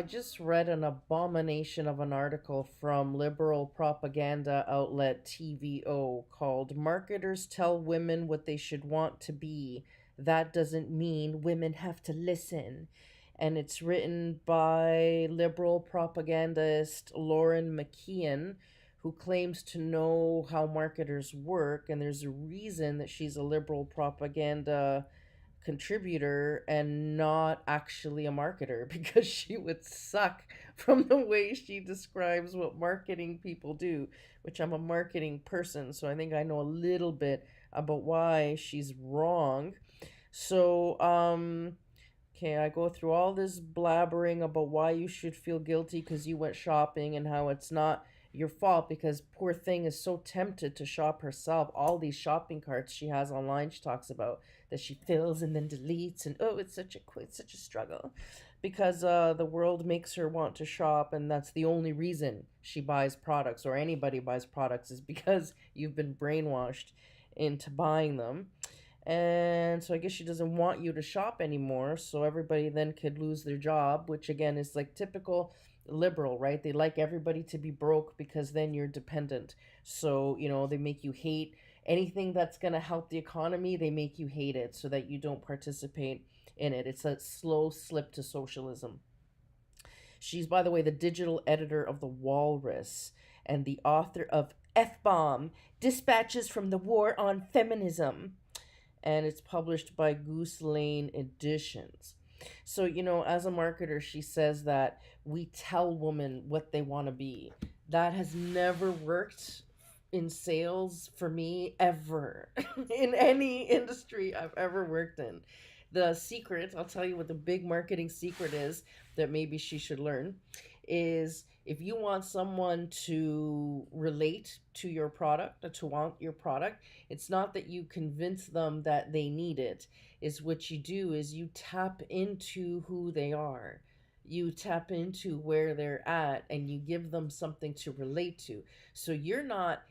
just read an abomination of an article from liberal propaganda outlet TVO called Marketers Tell Women What They Should Want to Be. That doesn't mean women have to listen. And it's written by liberal propagandist Lauren McKeon, who claims to know how marketers work. And there's a reason that she's a liberal propaganda contributor and not actually a marketer because she would suck from the way she describes what marketing people do, which I'm a marketing person, so I think I know a little bit about why she's wrong. So, okay, I go through all this blabbering about why you should feel guilty because you went shopping and how it's not your fault because poor thing is so tempted to shop herself. All these shopping carts she has online, she talks about that she fills and then deletes, and oh, it's such a struggle because the world makes her want to shop, and that's the only reason she buys products or anybody buys products is because you've been brainwashed into buying them. And so I guess she doesn't want you to shop anymore. So everybody then could lose their job, which again is like typical liberal, right? They like everybody to be broke because then you're dependent. So, they make you hate anything that's going to help the economy, they make you hate it so that you don't participate in it. It's a slow slip to socialism. She's, by the way, the digital editor of The Walrus and the author of F Bomb Dispatches from the War on Feminism, and it's published by Goose Lane Editions. So, as a marketer, she says that we tell women what they want to be. That has never worked in sales for me ever in any industry I've ever worked in. The secret, I'll tell you what the big marketing secret is that maybe she should learn, is if you want someone to relate to your product or to want your product, it's not that you convince them that they need it. Is what you do is you tap into who they are. You tap into where they're at and you give them something to relate to. So you're not,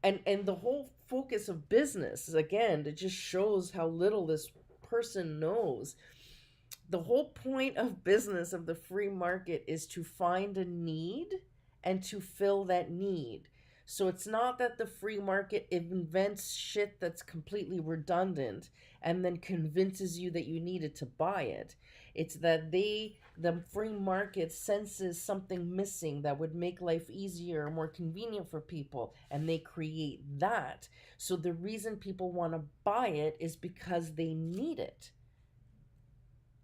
and the whole focus of business is, again, it just shows how little this person knows. The whole point of business, of the free market, is to find a need and to fill that need. So it's not that the free market invents shit that's completely redundant and then convinces you that you needed to buy it. It's that the free market senses something missing that would make life easier or more convenient for people, and they create that. So the reason people want to buy it is because they need it.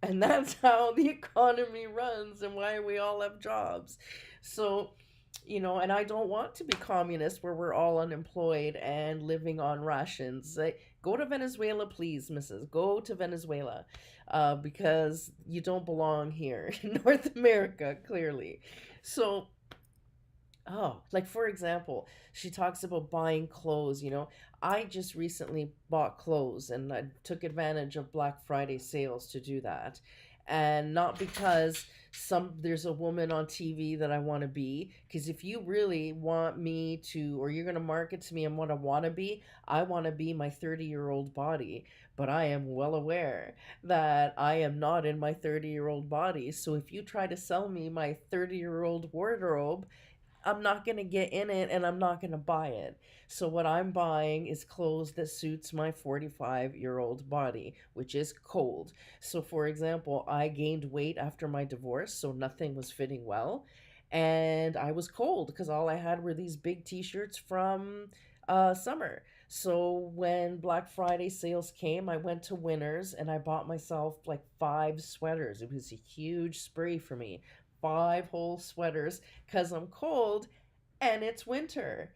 And that's how the economy runs and why we all have jobs. So, and I don't want to be communist where we're all unemployed and living on rations. Go to Venezuela, please, Mrs. Go to Venezuela because you don't belong here in North America, clearly. So, oh, like for example, she talks about buying clothes. I just recently bought clothes and I took advantage of Black Friday sales to do that. And not because there's a woman on TV that I want to be, because if you really want me to, or you're going to market to me and what I want to be, I want to be my 30-year-old body. But I am well aware that I am not in my 30-year-old body. So if you try to sell me my 30-year-old wardrobe, I'm not going to get in it and I'm not going to buy it. So what I'm buying is clothes that suits my 45-year-old body, which is cold. So for example, I gained weight after my divorce, so nothing was fitting well. And I was cold because all I had were these big t-shirts from summer. So when Black Friday sales came, I went to Winners and I bought myself like 5 sweaters. It was a huge spree for me. 5 whole sweaters because I'm cold and it's winter.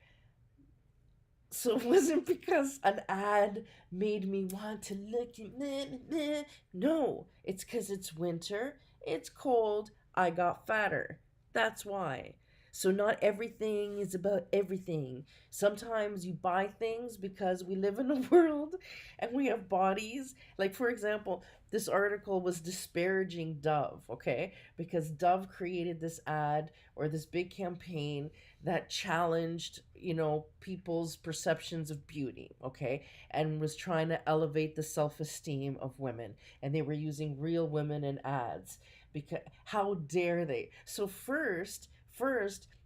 So it wasn't because an ad made me want to look at. No, it's because it's winter, it's cold, I got fatter. That's why. So not everything is about everything. Sometimes you buy things because we live in a world and we have bodies. Like for example, this article was disparaging Dove, okay? Because Dove created this ad or this big campaign that challenged, people's perceptions of beauty, okay? And was trying to elevate the self-esteem of women. And they were using real women in ads. Because how dare they? So first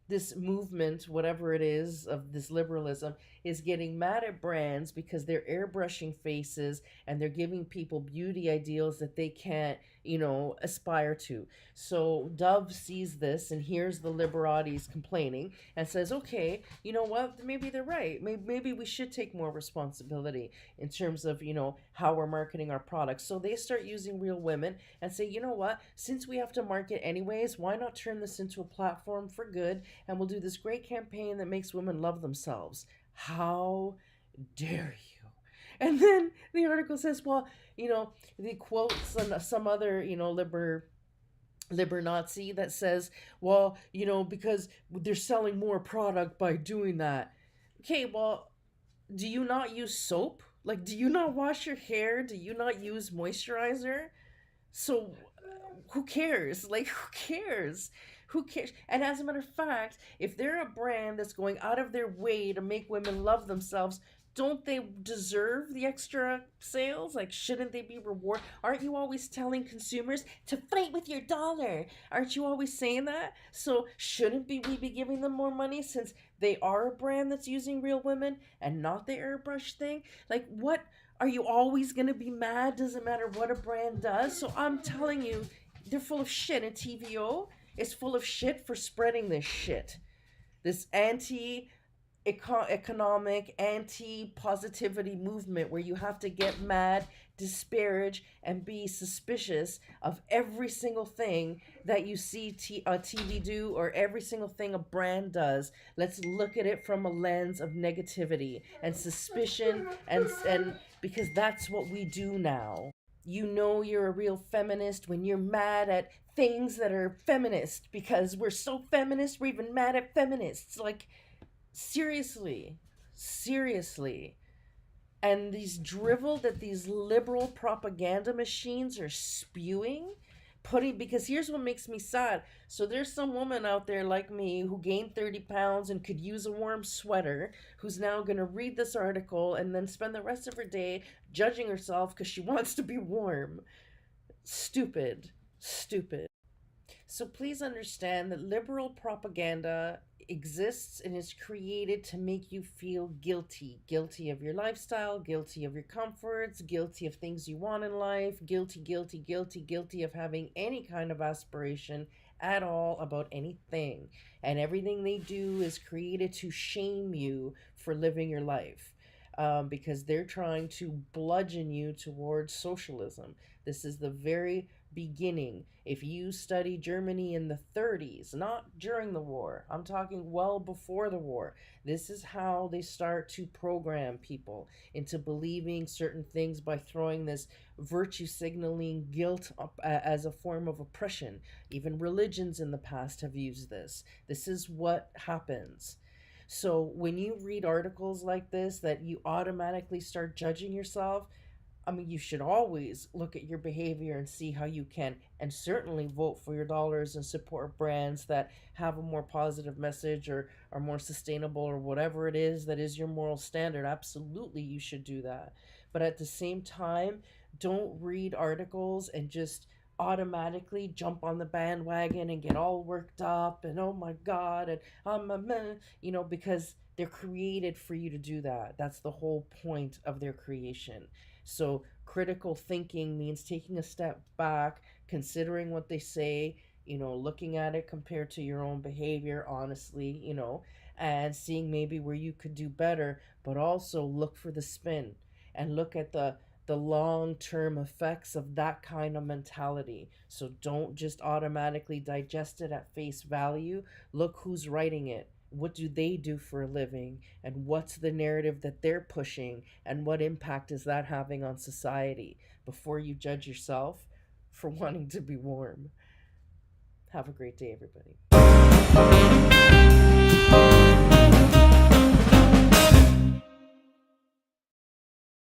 this movement, whatever it is of this liberalism, is getting mad at brands because they're airbrushing faces and they're giving people beauty ideals that they can't, aspire to. So Dove sees this and hears the liberatis complaining and says, okay, you know what, maybe they're right. Maybe we should take more responsibility in terms of, how we're marketing our products. So they start using real women and say, you know what, since we have to market anyways, why not turn this into a platform for good, and we'll do this great campaign that makes women love themselves. How dare you? And then the article says, well, the quotes some other, liber Nazi that says, well, because they're selling more product by doing that. Okay, well, do you not use soap? Like, do you not wash your hair? Do you not use moisturizer? So who cares? Like, who cares? Who cares? And as a matter of fact, if they're a brand that's going out of their way to make women love themselves, don't they deserve the extra sales? Like, shouldn't they be rewarded? Aren't you always telling consumers to fight with your dollar? Aren't you always saying that? So shouldn't we be giving them more money since they are a brand that's using real women and not the airbrush thing? Like, what? Are you always going to be mad? Doesn't matter what a brand does. So I'm telling you, they're full of shit. And TVO is full of shit for spreading this shit. This economic anti-positivity movement where you have to get mad, disparage, and be suspicious of every single thing that you see TV do, or every single thing a brand does. Let's look at it from a lens of negativity and suspicion, and because that's what we do now. You know you're a real feminist when you're mad at things that are feminist, because we're so feminist we're even mad at feminists. Like, seriously, seriously. And these drivel that these liberal propaganda machines are spewing, because here's what makes me sad. So there's some woman out there like me who gained 30 pounds and could use a warm sweater, who's now going to read this article and then spend the rest of her day judging herself because she wants to be warm. Stupid. Stupid. So please understand that liberal propaganda exists and is created to make you feel guilty of your lifestyle, guilty of your comforts, guilty of things you want in life, guilty of having any kind of aspiration at all about anything. And everything they do is created to shame you for living your life. Because they're trying to bludgeon you towards socialism. This is the very beginning. If you study Germany in the 30s, not during the war, I'm talking well before the war, this is how they start to program people into believing certain things by throwing this virtue signaling guilt up as a form of oppression. Even religions in the past have used this. This is what happens. So when you read articles like this that you automatically start judging yourself, I mean, you should always look at your behavior and see how you can, and certainly vote for your dollars and support brands that have a more positive message, or are more sustainable, or whatever it is that is your moral standard. Absolutely, you should do that. But at the same time, don't read articles and just automatically jump on the bandwagon and get all worked up and oh my god, and because they're created for you to do that. That's the whole point of their creation. So critical thinking means taking a step back, considering what they say, looking at it compared to your own behavior honestly, and seeing maybe where you could do better, but also look for the spin and look at the long-term effects of that kind of mentality. So don't just automatically digest it at face value. Look who's writing it. What do they do for a living? And what's the narrative that they're pushing? And what impact is that having on society before you judge yourself for wanting to be warm? Have a great day, everybody.